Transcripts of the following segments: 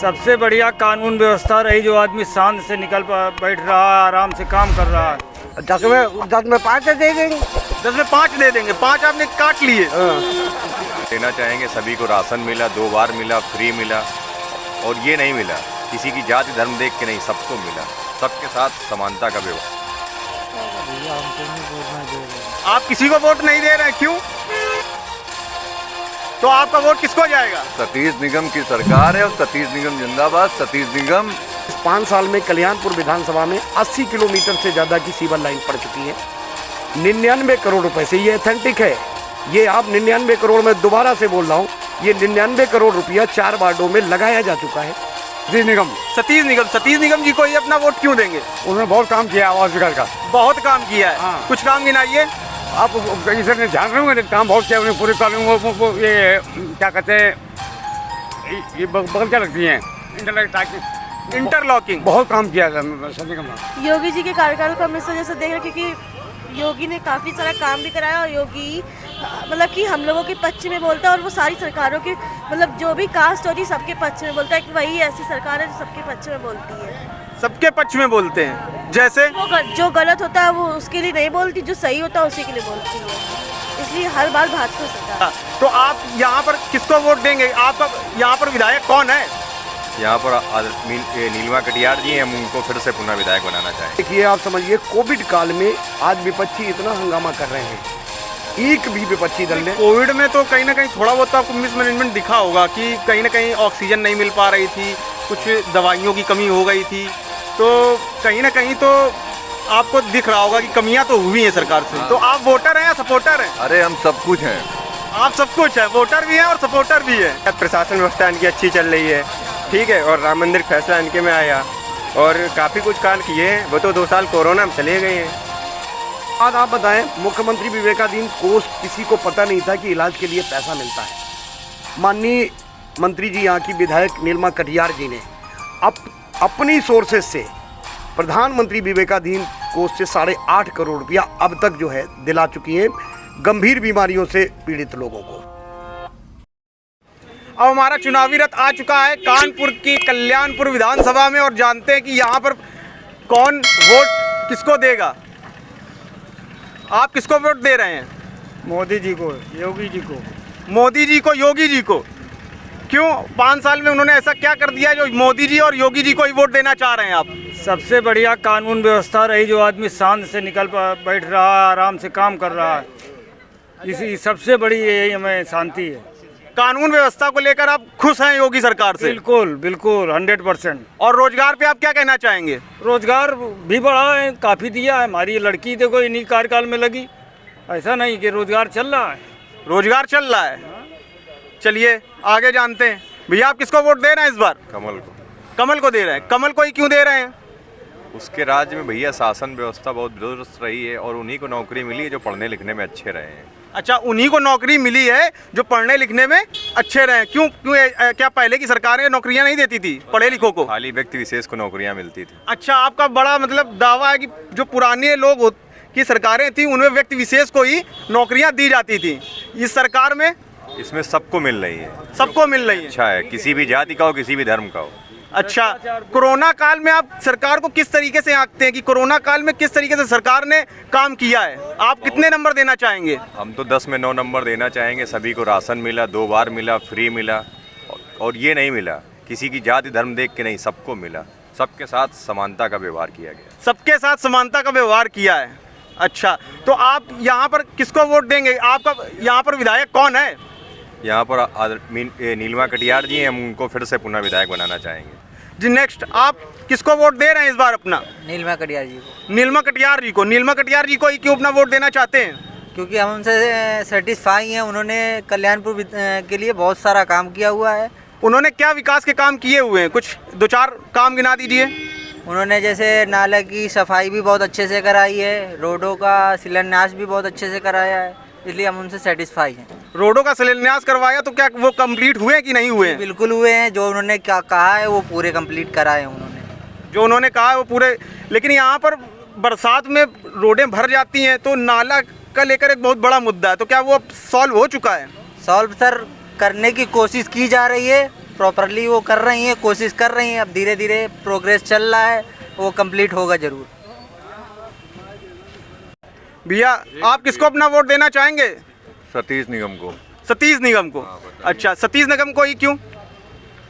सबसे बढ़िया कानून व्यवस्था रही, जो आदमी शांत से बैठ रहा है, आराम से काम कर रहा है। 10 में 5 दे देंगे। 10 में 5 दे देंगे, 5 आपने काट लिए। देना चाहेंगे सभी को राशन मिला, 2 बार मिला, फ्री मिला, और ये नहीं मिला किसी की जाति धर्म देख के नहीं, सबको मिला, सबके साथ समानता का व्यवहार। आप किसी को वोट नहीं दे रहे हैं, क्यों? तो आपका वोट किसको जाएगा? सतीश निगम की सरकार है और सतीश निगम जिंदाबाद। सतीश निगम 5 साल में कल्याणपुर विधानसभा में 80 किलोमीटर से ज़्यादा की सीवर लाइन पड़ चुकी है। 99 करोड़ रुपए से, ये ऑथेंटिक है। ये आप 99 करोड़ में दोबारा से बोल रहा हूँ, ये 99 करोड़ रुपया 4 वार्डों में लगाया जा चुका है। सतीश निगम जी को ही अपना वोट क्यों देंगे? उन्होंने बहुत काम किया आवास विकास का। बहुत काम किया है। हाँ। कुछ काम गिनाइए। आप सर ने ध्यान रखोगे, काम बहुत किया उन्होंने पूरे कॉलोनी वो ये क्या कहते हैं, ये बगल क्या लगती हैं, इंटरलॉकिंग बहुत काम किया सर निगम। योगी जी के कार्यकाल को हम इस वजह से देख रहे हैं क्योंकि योगी ने काफ़ी सारा काम भी कराया, और योगी मतलब कि हम लोगों के पक्ष में बोलता है, और वो सारी सरकारों के मतलब जो भी कास्ट होती है सबके पक्ष में बोलता है कि वही ऐसी सरकार है जो सबके पक्ष में बोलती है। सबके पक्ष में बोलते हैं, जैसे वो जो गलत होता है वो उसके लिए नहीं बोलती, जो सही होता है उसी के लिए बोलती है, इसलिए हर बार भाजपा सरकार। तो आप यहाँ पर किसको वोट देंगे? आपका यहाँ पर विधायक कौन है? यहाँ पर नीलमा कटियार जी हैं, हम उनको फिर से पुनः विधायक बनाना चाहेंगे। देखिए आप समझिए, कोविड काल में आज विपक्षी इतना हंगामा कर रहे हैं, एक भी विपक्षी दल ने। कोविड में तो कहीं ना कहीं थोड़ा बहुत आपको मिसमैनेजमेंट दिखा होगा कि कहीं ना कहीं ऑक्सीजन नहीं मिल पा रही थी, कुछ दवाइयों की कमी हो गई थी, तो कहीं ना कहीं तो आपको दिख रहा होगा कि कमियां तो हुई हैं सरकार से। तो आप वोटर हैं या सपोर्टर हैं? अरे हम सब कुछ हैं। आप सब कुछ है, वोटर भी हैं और सपोर्टर भी है। प्रशासन व्यवस्था इनकी अच्छी चल रही है, ठीक है, और राम मंदिर फैसला इनके में आया और काफ़ी कुछ काम किए हैं। वो तो 2 साल कोरोना में चले गए हैं। आज आप बताएं, मुख्यमंत्री विवेकाधीन कोष किसी को पता नहीं था कि इलाज के लिए पैसा मिलता है। माननीय मंत्री जी, यहाँ की विधायक नीलमा कटियार जी ने अपनी सोर्सेज से प्रधानमंत्री विवेकाधीन कोष से 8.5 करोड़ रुपया अब तक जो है दिला चुकी हैं गंभीर बीमारियों से पीड़ित लोगों को। अब हमारा चुनावी रथ आ चुका है कानपुर की कल्याणपुर विधानसभा में, और जानते हैं कि यहाँ पर कौन वोट किसको देगा। आप किसको वोट दे रहे हैं? मोदी जी को, योगी जी को। मोदी जी को, योगी जी को? क्यों? 5 साल में उन्होंने ऐसा क्या कर दिया जो मोदी जी और योगी जी को ही वोट देना चाह रहे हैं आप? सबसे बढ़िया कानून व्यवस्था रही, जो आदमी शांत से बैठ रहा है, आराम से काम कर रहा है, इसी सबसे बड़ी यही हमें शांति है। कानून व्यवस्था को लेकर आप खुश हैं योगी सरकार से? बिल्कुल बिल्कुल 100%। और रोजगार पे आप क्या कहना चाहेंगे? रोजगार भी बढ़ा है, काफ़ी दिया है। हमारी लड़की देखो इन्हीं कार्यकाल में लगी, ऐसा नहीं कि रोजगार चल रहा है। रोजगार चल रहा है। चलिए आगे जानते हैं। भैया आप किसको वोट दे रहे हैं इस बार? कमल को। कमल को दे रहे हैं। कमल को ही क्यों दे रहे हैं? उसके राज्य में भैया शासन व्यवस्था बहुत दुरुस्त रही है, और उन्हीं को नौकरी मिली है जो पढ़ने लिखने में अच्छे रहे हैं। अच्छा, उन्हीं को नौकरी मिली है जो पढ़ने लिखने में अच्छे रहे। क्यों क्या पहले की सरकारें नौकरियां नहीं देती थी पढ़े लिखों को? खाली व्यक्ति विशेष को नौकरियां मिलती थी। अच्छा, आपका बड़ा मतलब दावा है कि जो पुराने लोग की सरकारें थी उनमें व्यक्ति विशेष को ही नौकरियां दी जाती थी। इस सरकार में इसमें सबको मिल रही है। सबको मिल रही है। अच्छा है, किसी भी जाति का हो, किसी भी धर्म का हो। अच्छा, कोरोना काल में आप सरकार को किस तरीके से आंकते हैं कि कोरोना काल में किस तरीके से सरकार ने काम किया है? आप कितने नंबर देना चाहेंगे? हम तो 10 में 9 नंबर देना चाहेंगे। सभी को राशन मिला, 2 बार मिला, फ्री मिला, और ये नहीं मिला किसी की जाति धर्म देख के नहीं, सबको मिला, सबके साथ समानता का व्यवहार किया गया। सबके साथ समानता का व्यवहार किया है। अच्छा, तो आप यहाँ पर किसको वोट देंगे? आपका यहाँ पर विधायक कौन है? यहाँ पर नीलमा कटियार जी हैं, हम उनको फिर से पुनः विधायक बनाना चाहेंगे। जी नेक्स्ट, आप किसको वोट दे रहे हैं इस बार अपना? नीलमा कटियार जी को। नीलमा कटियार जी को। नीलमा कटियार जी को ही क्यों अपना वोट देना चाहते हैं? क्योंकि हम उनसे सेटिस्फाई हैं। उन्होंने कल्याणपुर के लिए बहुत सारा काम किया हुआ है। उन्होंने क्या विकास के काम किए हुए हैं? कुछ 2-4 काम गिना दीजिए। उन्होंने जैसे नाला की सफाई भी बहुत अच्छे से कराई है, रोडों का शिलान्यास भी बहुत अच्छे से कराया है, इसलिए हम उनसे सेटिस्फाई हैं। रोडों का शिलान्यास करवाया, तो क्या वो कंप्लीट हुए कि नहीं हुए? बिल्कुल हुए हैं। जो उन्होंने क्या कहा है वो पूरे कंप्लीट कराए हैं उन्होंने। जो उन्होंने कहा है वो पूरे। लेकिन यहाँ पर बरसात में रोडें भर जाती हैं, तो नाला का लेकर एक बहुत बड़ा मुद्दा है, तो क्या वो अब सॉल्व हो चुका है? सॉल्व सर करने की कोशिश की जा रही है, प्रॉपरली वो कर रही हैं, कोशिश कर रही हैं। अब धीरे धीरे प्रोग्रेस चल रहा है, वो कंप्लीट होगा ज़रूर। भैया आप किसको अपना वोट देना चाहेंगे? सतीश निगम को। सतीश निगम को। अच्छा, सतीश निगम को ही क्यों?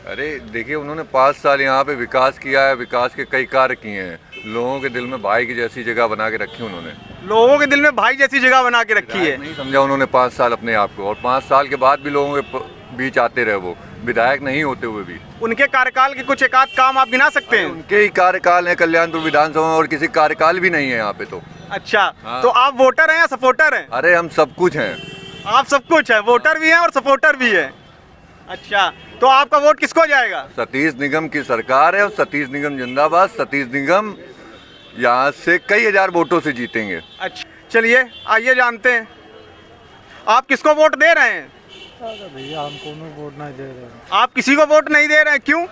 अरे देखिए, उन्होंने 5 साल यहाँ पे विकास किया है, विकास के कई कार्य किए हैं, लोगों के दिल में भाई की जैसी जगह बना के रखी उन्होंने। लोगों के दिल में भाई जैसी जगह बना के रखी है। नहीं समझा उन्होंने 5 साल अपने आप को, और 5 साल के बाद भी लोगों के बीच आते रहे, वो विधायक नहीं होते हुए भी। उनके कार्यकाल के कुछ एकाध काम आप गिना सकते हैं? उनके ही कार्यकाल है कल्याणपुर विधानसभा में, और किसी कार्यकाल भी नहीं है यहाँ पे तो। अच्छा, हाँ। तो आप वोटर हैं या सपोर्टर हैं? अरे हम सब कुछ हैं। आप सब कुछ है, वोटर भी हैं और सपोर्टर भी है। अच्छा, तो आपका वोट किसको जाएगा? सतीश निगम की सरकार है, और सतीश निगम जिंदाबाद। सतीश निगम यहाँ से कई हजार वोटों से जीतेंगे। अच्छा, चलिए आइए जानते हैं, आप किसको वोट दे रहे हैं? भैया हम कोनो वोट नहीं दे रहे हैं। आप किसी को वोट नहीं दे रहे हैं, क्यों?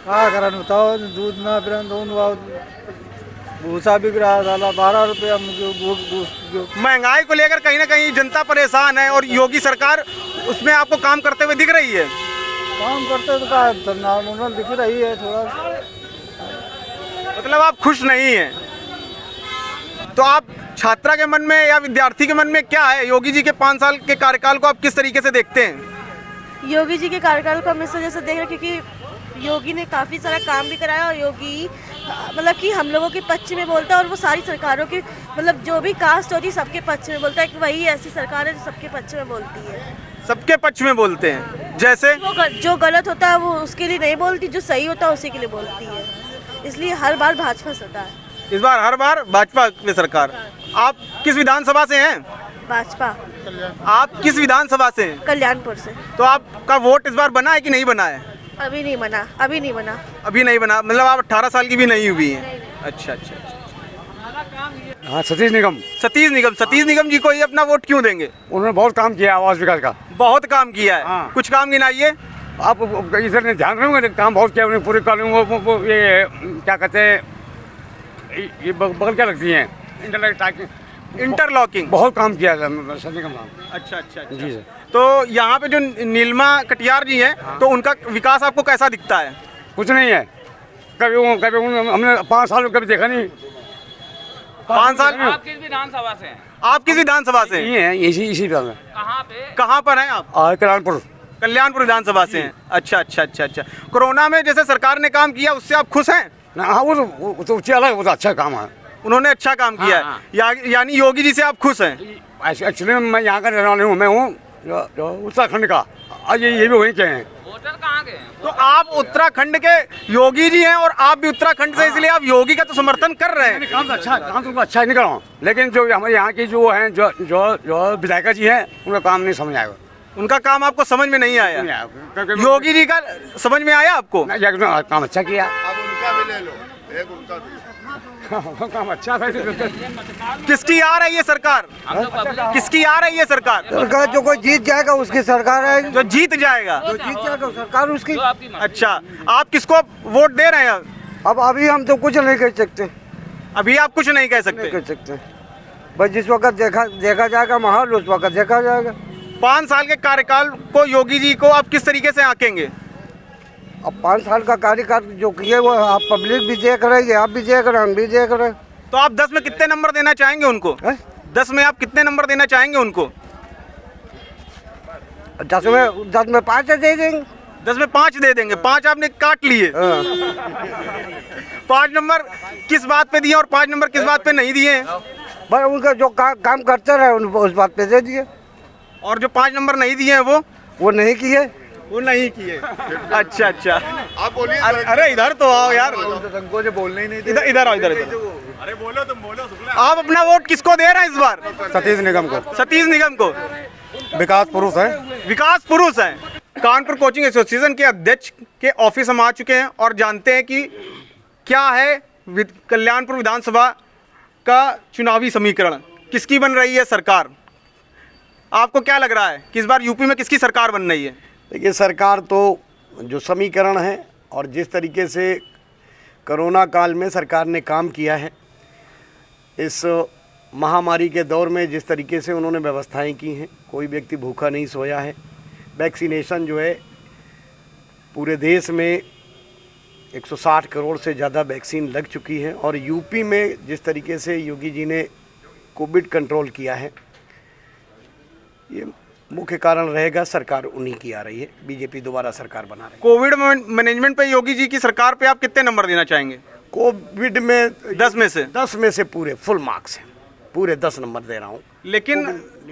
क्या करन बताओ, दूध ना फिर भूसा बिक रहा था 12 रुपया मुझे। महंगाई को लेकर कहीं ना कहीं जनता परेशान है, और योगी सरकार उसमें आपको काम करते हुए दिख रही है। काम करते तो नॉर्मल दिख रही है थोड़ा। मतलब आप खुश नहीं हैं? तो आप छात्रा के मन में या विद्यार्थी के मन में क्या है, योगी जी के 5 साल के कार्यकाल को आप किस तरीके से देखते हैं? योगी जी के कार्यकाल को हम इस वजह से देख रहे हैं क्योंकि योगी ने काफ़ी सारा काम भी कराया, और योगी मतलब कि हम लोगों के पक्ष में बोलता है, और वो सारी सरकारों की मतलब जो भी कास्ट होती है सबके पक्ष में बोलता है कि वही ऐसी सरकार है जो सबके पक्ष में बोलती है। सबके पक्ष में बोलते हैं, जैसे जो गलत होता है वो उसके लिए नहीं बोलती, जो सही होता है उसी के लिए बोलती है। इसलिए हर बार भाजपा सरकार है। इस बार हर बार भाजपा की सरकार। आप किस विधानसभा से हैं? भाजपा। आप किस विधानसभा से हैं? कल्याणपुर से। तो आपका वोट इस बार बना है कि नहीं बना है? अभी नहीं बना। अभी नहीं बना, मतलब आप 18 साल की भी नहीं हुई हैं। अच्छा अच्छा अच्छा। हाँ, सतीश निगम। सतीश निगम जी को ही अपना वोट क्यों देंगे? उन्होंने बहुत काम किया आवास विकास का। बहुत काम किया है। हाँ। कुछ काम गिनाइए। आप इधर ने ध्यान रखोगे, काम बहुत किया उन्होंने पूरे कॉलोनी। वो ये क्या कहते हैं, ये बगल क्या लगती हैं, इंटरलॉकिंग। बहुत काम किया सतीश निगम साहब। अच्छा अच्छा अच्छा। जी सर। तो यहाँ पे जो नीलमा कटियार जी हैं, तो उनका विकास आपको कैसा दिखता है? कुछ नहीं है, कभी हमने 5 साल कभी देखा नहीं। 5 साल। आप किस विधानसभा से हैं? आप किस विधानसभा से हैं? ये है, इसी में। कहाँ पे हैं आप? कल्याणपुर विधानसभा से हैं। अच्छा अच्छा अच्छा अच्छा। कोरोना में जैसे सरकार ने काम किया, उससे आप खुश हैं? हाँ, वो तो अलग, वो तो अच्छा काम है। उन्होंने अच्छा काम किया है, यानी योगी जी से आप खुश हैं? एक्चुअली मैं यहाँ का रहने वाला हूँ, मैं हूँ उत्तराखंड का। आज ये भी वहीं के हैं। वोटर कहाँ के हैं? तो आप उत्तराखंड के योगी जी हैं, और आप भी उत्तराखंड से, इसलिए आप योगी का तो समर्थन कर रहे हैं। काम तो अच्छा नहीं कर रहा हूँ, लेकिन जो हमारे यहाँ की जो हैं, जो विधायक जी हैं, उनका काम नहीं समझ आएगा। उनका काम आपको समझ में नहीं आया? योगी जी का समझ में आया आपको? काम अच्छा किया। अब उनका भी ले लो, एक उनका भी। काम अच्छा था। किसकी आ रही है सरकार? किसकी आ रही है सरकार? सरकार जो कोई जीत जाएगा उसकी सरकार है। जो जीत जाएगा सरकार उसकी। अच्छा, आप किसको वोट दे रहे हैं? अब अभी हम तो कुछ नहीं कह सकते। अभी आप कुछ नहीं कह सकते? बस जिस वक्त देखा जाएगा माहौल, उस वक्त देखा जाएगा। 5 साल के कार्यकाल को योगी जी को आप किस तरीके से आंकेंगे? अब 5 साल का कार्यकाल जो किए वो आप पब्लिक भी देख रही है, आप भी देख रहे हैं, हम भी देख रहे हैं। तो आप 10 में कितने नंबर देना चाहेंगे उनको? 10 में आप कितने नंबर देना चाहेंगे उनको? 10 में 5 दे देंगे। 10 में 5 दे देंगे। 5 आपने काट लिए। 5 नंबर किस बात पे दिए और 5 नंबर किस बात पे नहीं दिए? बस उनका जो काम करते रहे उस बात पे दे दिए। और जो 5 नंबर नहीं दिए हैं वो नहीं किए। अच्छा अच्छा। आप बोलिए। अरे इधर तो आओ यार, से बोलने ही नहीं। इधर आओ, इधर। अरे बोलो, तुम बोलो। आप अपना वोट किसको दे रहे हैं इस बार? सतीश निगम को। सतीश निगम को। विकास पुरुष है। कानपुर कोचिंग एसोसिएशन के अध्यक्ष के ऑफिस हम आ चुके हैं और जानते हैं कि क्या है कल्याणपुर विधानसभा का चुनावी समीकरण, किसकी बन रही है सरकार। आपको क्या लग रहा है कि इस बार यूपी में किसकी सरकार बन रही है? देखिए, सरकार तो जो समीकरण है और जिस तरीके से कोरोना काल में सरकार ने काम किया है, इस महामारी के दौर में जिस तरीके से उन्होंने व्यवस्थाएं की हैं, कोई व्यक्ति भूखा नहीं सोया है। वैक्सीनेशन जो है पूरे देश में 160 करोड़ से ज़्यादा वैक्सीन लग चुकी है और यूपी में जिस तरीके से योगी जी ने कोविड कंट्रोल किया है, ये मुख्य कारण रहेगा सरकार उन्हीं की आ रही है, बीजेपी दोबारा सरकार बना रही है। कोविड मैनेजमेंट पे योगी जी की सरकार पे आप कितने नंबर देना चाहेंगे? कोविड में 10 में से 10 में से पूरे फुल मार्क्स हैं, पूरे 10 नंबर दे रहा हूँ। लेकिन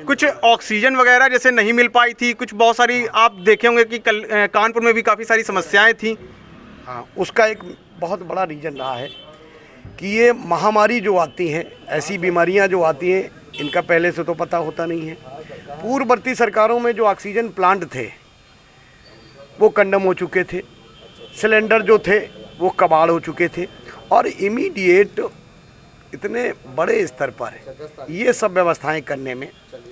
कुछ ऑक्सीजन वगैरह जैसे नहीं मिल पाई थी, कुछ बहुत सारी आप देखे होंगे कि कल कानपुर में भी काफ़ी सारी समस्याएं थी। हाँ, उसका एक बहुत बड़ा रीज़न रहा है कि ये महामारी जो आती हैं, ऐसी बीमारियां जो आती हैं, इनका पहले से तो पता होता नहीं है। पूर्ववर्ती सरकारों में जो ऑक्सीजन प्लांट थे वो कंडम हो चुके थे, सिलेंडर जो थे वो कबाड़ हो चुके थे और इमीडिएट इतने बड़े स्तर पर ये सब व्यवस्थाएं करने में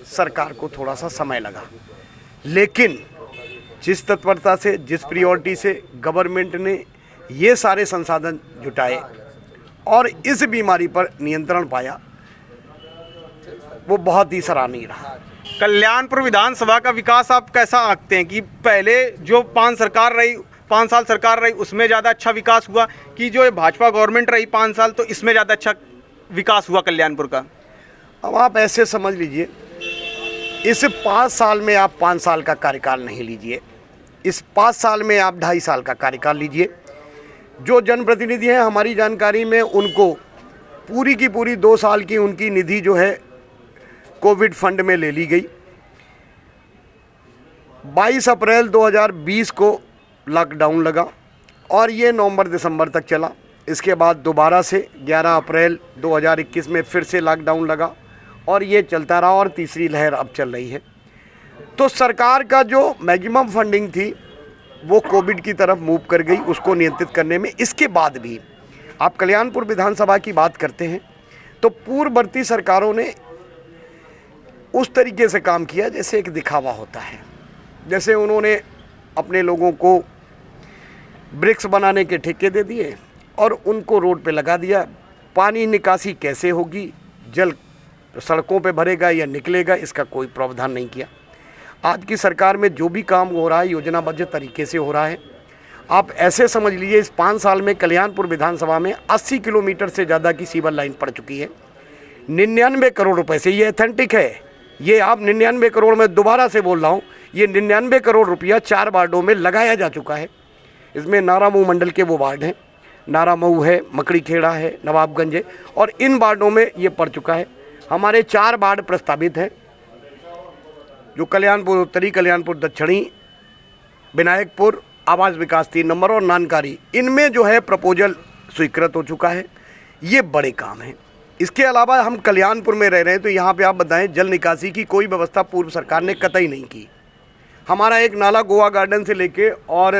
सरकार को थोड़ा सा समय लगा। लेकिन जिस तत्परता से, जिस प्रायोरिटी से गवर्नमेंट ने ये सारे संसाधन जुटाए और इस बीमारी पर नियंत्रण पाया, वो बहुत ही सराहनीय रहा। कल्याणपुर विधानसभा का विकास आप कैसा आंकते हैं कि पहले जो 5 साल सरकार रही उसमें ज़्यादा अच्छा विकास हुआ कि जो ये भाजपा गवर्नमेंट रही 5 साल तो इसमें ज़्यादा अच्छा विकास हुआ कल्याणपुर का? अब आप ऐसे समझ लीजिए, इस 5 साल में आप 5 साल का कार्यकाल नहीं लीजिए, इस 5 साल में आप 2.5 साल का कार्यकाल लीजिए। जो जनप्रतिनिधि हैं हमारी जानकारी में, उनको पूरी की पूरी 2 साल की उनकी निधि जो है कोविड फंड में ले ली गई। 22 अप्रैल 2020 को लॉकडाउन लगा और ये नवंबर दिसंबर तक चला। इसके बाद दोबारा से 11 अप्रैल 2021 में फिर से लॉकडाउन लगा और ये चलता रहा और तीसरी लहर अब चल रही है। तो सरकार का जो मैक्सिमम फंडिंग थी वो कोविड की तरफ मूव कर गई, उसको नियंत्रित करने में। इसके बाद भी आप कल्याणपुर विधानसभा की बात करते हैं तो पूर्ववर्ती सरकारों ने उस तरीके से काम किया जैसे एक दिखावा होता है। जैसे उन्होंने अपने लोगों को ब्रिक्स बनाने के ठेके दे दिए और उनको रोड पे लगा दिया। पानी निकासी कैसे होगी, जल सड़कों पे भरेगा या निकलेगा, इसका कोई प्रावधान नहीं किया। आज की सरकार में जो भी काम हो रहा है योजनाबद्ध तरीके से हो रहा है। आप ऐसे समझ लीजिए, इस 5 साल में कल्याणपुर विधानसभा में 80 किलोमीटर से ज़्यादा की सीवर लाइन पड़ चुकी है। 99 करोड़ रुपए से, ये ऑथेंटिक है, ये आप 99 करोड़ में दोबारा से बोल रहा हूँ, ये 99 करोड़ रुपया 4 वार्डों में लगाया जा चुका है। इसमें नारामऊ मंडल के वो वार्ड हैं, नारामऊ है, मकड़ी खेड़ा है, नवाबगंज है और इन वार्डों में ये पड़ चुका है। हमारे 4 वार्ड प्रस्तावित हैं, जो कल्याणपुर उत्तरी, कल्याणपुर दक्षिणी, विनायकपुर, आवास विकास 3 नंबर और नानकारी, इनमें जो है प्रपोजल स्वीकृत हो चुका है। ये बड़े काम हैं। इसके अलावा हम कल्याणपुर में रह रहे हैं तो यहाँ पे आप बताएं, जल निकासी की कोई व्यवस्था पूर्व सरकार ने कतई नहीं की। हमारा एक नाला गोवा गार्डन से लेके और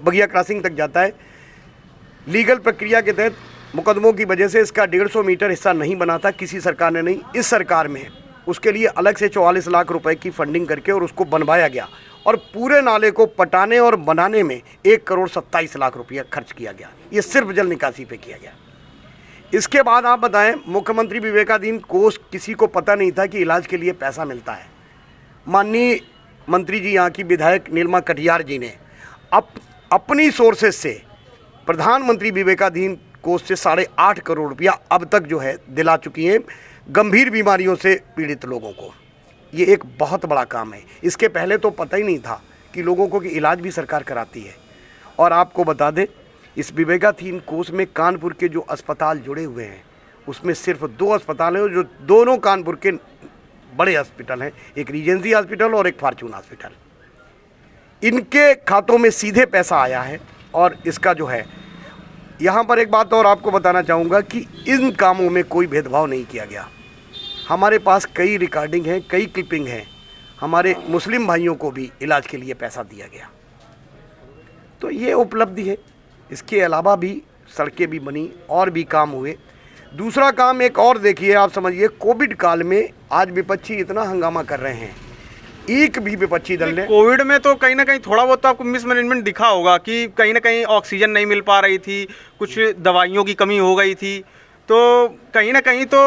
बगिया क्रॉसिंग तक जाता है। लीगल प्रक्रिया के तहत मुकदमों की वजह से इसका 150 मीटर हिस्सा नहीं बना था, किसी सरकार ने नहीं। इस सरकार में उसके लिए अलग से 44 लाख रुपए की फंडिंग करके और उसको बनवाया गया और पूरे नाले को पटाने और बनाने में 1 करोड़ 27 लाख रुपया खर्च किया गया। ये सिर्फ जल निकासी पे किया गया। इसके बाद आप बताएं, मुख्यमंत्री विवेकाधीन कोष किसी को पता नहीं था कि इलाज के लिए पैसा मिलता है। माननीय मंत्री जी, यहाँ की विधायक नीलमा कटियार जी ने अपनी सोर्सेज से प्रधानमंत्री विवेकाधीन कोष से 8.5 करोड़ रुपया अब तक जो है दिला चुकी हैं गंभीर बीमारियों से पीड़ित लोगों को। ये एक बहुत बड़ा काम है। इसके पहले तो पता ही नहीं था कि लोगों को कि इलाज भी सरकार कराती है। और आपको बता दें, इस विवेकाधीन कोष में कानपुर के जो अस्पताल जुड़े हुए हैं उसमें सिर्फ 2 अस्पताल हैं, जो दोनों कानपुर के बड़े हॉस्पिटल हैं, एक रीजेंसी हॉस्पिटल और एक फॉर्चून हॉस्पिटल। इनके खातों में सीधे पैसा आया है। और इसका जो है, यहाँ पर एक बात और आपको बताना चाहूँगा कि इन कामों में कोई भेदभाव नहीं किया गया। हमारे पास कई रिकॉर्डिंग हैं, कई क्लिपिंग हैं। हमारे मुस्लिम भाइयों को भी इलाज के लिए पैसा दिया गया। तो ये उपलब्धि है। इसके अलावा भी सड़कें भी बनी और भी काम हुए। दूसरा काम एक और देखिए, आप समझिए, कोविड काल में आज विपक्षी इतना हंगामा कर रहे हैं, एक भी विपक्षी दल ने कोविड में तो कहीं ना कहीं थोड़ा बहुत तो आपको मिसमैनेजमेंट दिखा होगा कि कहीं ना कहीं ऑक्सीजन नहीं मिल पा रही थी, कुछ दवाइयों की कमी हो गई थी, तो कहीं ना कहीं तो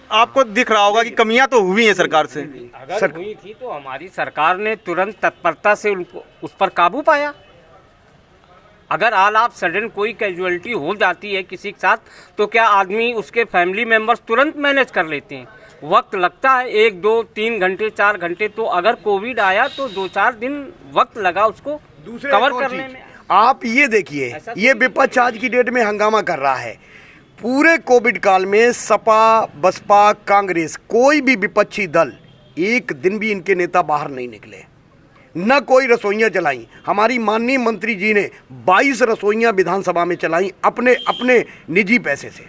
आपको दिख रहा होगा कि कमियां तो हुई हैं सरकार से। अगर हुई थी तो हमारी सरकार ने तुरंत तत्परता से उनको उस पर काबू पाया। अगर ऑल ऑफ सडन कोई कैजुअलिटी हो जाती है किसी के साथ, तो क्या आदमी उसके फैमिली मेम्बर्स तुरंत मैनेज कर लेते हैं? वक्त लगता है 1, 2, 3 घंटे, 4 घंटे। तो अगर कोविड आया तो 2-4 दिन वक्त लगा उसको कवर करने में। आप ये देखिए, ये विपक्ष आज की डेट में हंगामा कर रहा है। पूरे कोविड काल में सपा, बसपा, कांग्रेस, कोई भी विपक्षी दल एक दिन भी इनके नेता बाहर नहीं निकले, न कोई रसोइयाँ चलाई। हमारी माननीय मंत्री जी ने 22 रसोइयाँ विधानसभा में चलाई अपने अपने निजी पैसे से,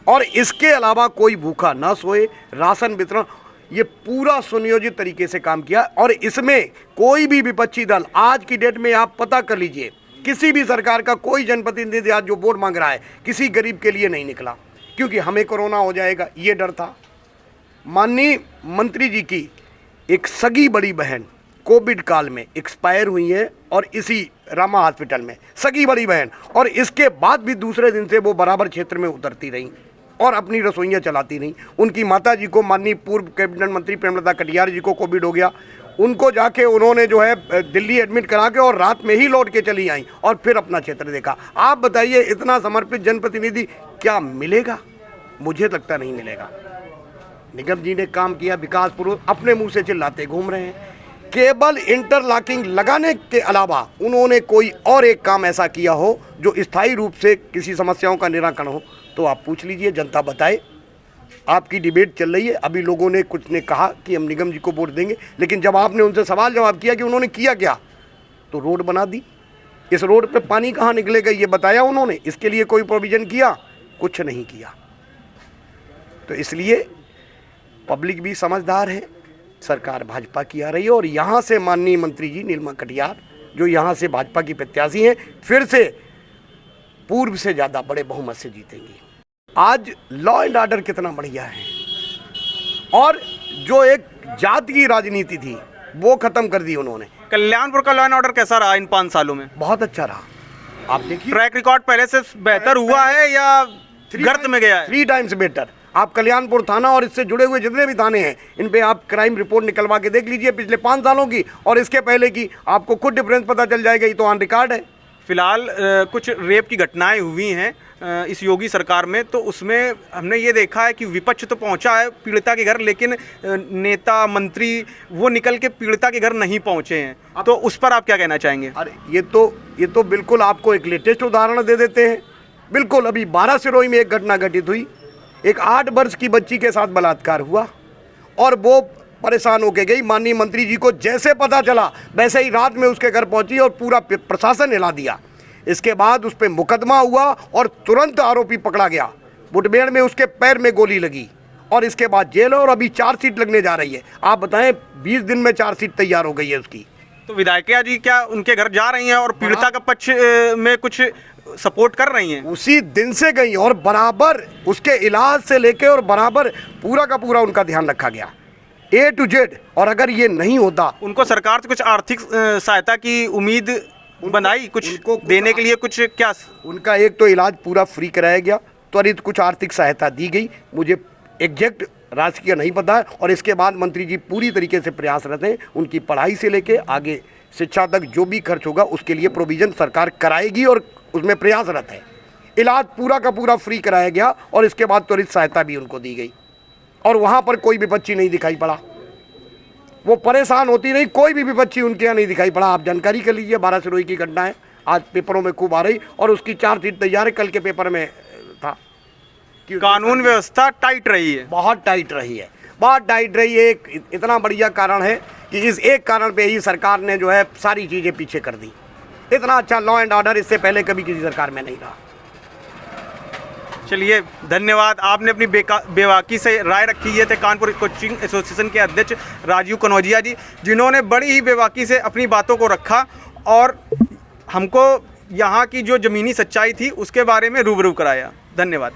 और इसके अलावा कोई भूखा ना सोए। राशन वितरण ये पूरा सुनियोजित तरीके से काम किया, और इसमें कोई भी विपक्षी दल आज की डेट में आप पता कर लीजिए, किसी भी सरकार का कोई जनप्रतिनिधि आज जो वोट मांग रहा है किसी गरीब के लिए नहीं निकला, क्योंकि हमें कोरोना हो जाएगा ये डर था। माननीय मंत्री जी की एक सगी बड़ी बहन कोविड काल में एक्सपायर हुई है, और इसी रामा हॉस्पिटल में सगी बड़ी बहन, और इसके बाद भी दूसरे दिन से वो बराबर क्षेत्र में उतरती रहीं और अपनी रसोइयाँ चलाती रहीं। उनकी माता जी को, माननीय पूर्व कैबिनेट मंत्री प्रेमलता कटियार जी को कोविड हो गया, उनको जाके उन्होंने जो है दिल्ली एडमिट करा के और रात में ही लौट के चली आई और फिर अपना क्षेत्र देखा। आप बताइए, इतना समर्पित जनप्रतिनिधि क्या मिलेगा? मुझे लगता नहीं मिलेगा। निगम जी ने काम किया विकासपूर्वक, अपने मुंह से चिल्लाते घूम रहे हैं। केवल इंटरलॉकिंग लगाने के अलावा उन्होंने कोई और एक काम ऐसा किया हो जो स्थायी रूप से किसी समस्याओं का निराकरण हो, तो आप पूछ लीजिए, जनता बताए। आपकी डिबेट चल रही है, अभी लोगों ने कुछ ने कहा कि हम निगम जी को वोट देंगे, लेकिन जब आपने उनसे सवाल जवाब किया कि उन्होंने किया क्या, तो रोड बना दी। इस रोड पे पानी कहाँ निकलेगा ये बताया उन्होंने? इसके लिए कोई प्रोविज़न किया? कुछ नहीं किया। तो इसलिए पब्लिक भी समझदार है, सरकार भाजपा की आ रही है, और यहाँ से माननीय मंत्री जी नीलिमा कटियार जो यहाँ से भाजपा की प्रत्याशी हैं, फिर से पूर्व से ज़्यादा बड़े बहुमत से जीतेंगी। आज लॉ एंड ऑर्डर कितना बढ़िया है, और जो एक जात की राजनीति थी वो खत्म कर दी उन्होंने। कल्याणपुर का लॉ एंड ऑर्डर कैसा रहा इन 5 सालों में? बहुत अच्छा रहा। आप देखिए, ट्रैक रिकॉर्ड पहले से बेहतर हुआ है या गर्त में गया है? 3 टाइम्स बेटर। आप कल्याणपुर थाना और इससे जुड़े हुए जितने भी थाने हैं, इन पे आप क्राइम रिपोर्ट निकलवा के देख लीजिए पिछले 5 सालों की और इसके पहले की, आपको खुद डिफरेंस पता चल जाएगा। ये तो ऑन रिकॉर्ड है। फिलहाल कुछ रेप की घटनाएं हुई हैं इस योगी सरकार में, तो उसमें हमने ये देखा है कि विपक्ष तो पहुंचा है पीड़िता के घर, लेकिन नेता मंत्री वो निकल के पीड़िता के घर नहीं पहुंचे हैं। तो उस पर आप क्या कहना चाहेंगे? अरे ये तो बिल्कुल आपको एक लेटेस्ट उदाहरण दे देते हैं। बिल्कुल अभी 12 सिरोही में एक घटना घटित हुई, एक 8 वर्ष की बच्ची के साथ बलात्कार हुआ, और वो परेशान होके गई। माननीय मंत्री जी को जैसे पता चला वैसे ही रात में उसके घर पहुंची और पूरा प्रशासन हिला दिया। इसके बाद उस पर मुकदमा हुआ और तुरंत आरोपी पकड़ा गया। मुठभेड़ में उसके पैर में गोली लगी और इसके बाद जेल, और अभी चार्जशीट लगने जा रही है। आप बताएं, 20 दिन में चार्जशीट तैयार हो गई है उसकी। तो विधायिका जी क्या उनके घर जा रही हैं और पीड़िता का पक्ष में कुछ सपोर्ट कर रही हैं? उसी दिन से गई और बराबर उसके इलाज से लेके और बराबर पूरा का पूरा उनका ध्यान रखा गया, A to Z। और अगर ये नहीं होता, उनको सरकार से कुछ आर्थिक सहायता की उम्मीद बनाई, कुछ देने के लिए कुछ क्या? उनका एक तो इलाज पूरा फ्री कराया गया, त्वरित कुछ आर्थिक सहायता दी गई, मुझे एग्जैक्ट राशि का नहीं पता है। और इसके बाद मंत्री जी पूरी तरीके से प्रयासरत हैं, उनकी पढ़ाई से लेके आगे शिक्षा तक जो भी खर्च होगा उसके लिए प्रोविज़न सरकार कराएगी और उसमें प्रयासरत है। इलाज पूरा का पूरा फ्री कराया गया और इसके बाद त्वरित सहायता भी उनको दी गई, और वहाँ पर कोई विपक्षी नहीं दिखाई पड़ा। वो परेशान होती रही, कोई भी विपक्षी उनके यहाँ नहीं दिखाई पड़ा। आप जानकारी कर लीजिए, 12 सिरोही की घटना है, आज पेपरों में खूब आ रही, और उसकी चार्जशीट तैयार है, कल के पेपर में था। कानून व्यवस्था टाइट रही है, बहुत टाइट रही है, बहुत टाइट रही है। एक इतना बढ़िया कारण है कि इस एक कारण पे ही सरकार ने जो है सारी चीज़ें पीछे कर दी। इतना अच्छा लॉ एंड ऑर्डर इससे पहले कभी किसी सरकार में नहीं रहा। चलिए, धन्यवाद। आपने अपनी बेबाकी से राय रखी। ये थे कानपुर कोचिंग एसोसिएशन के अध्यक्ष राजीव कनौजिया जी, जिन्होंने बड़ी ही बेबाकी से अपनी बातों को रखा और हमको यहाँ की जो ज़मीनी सच्चाई थी उसके बारे में रूबरू कराया। धन्यवाद।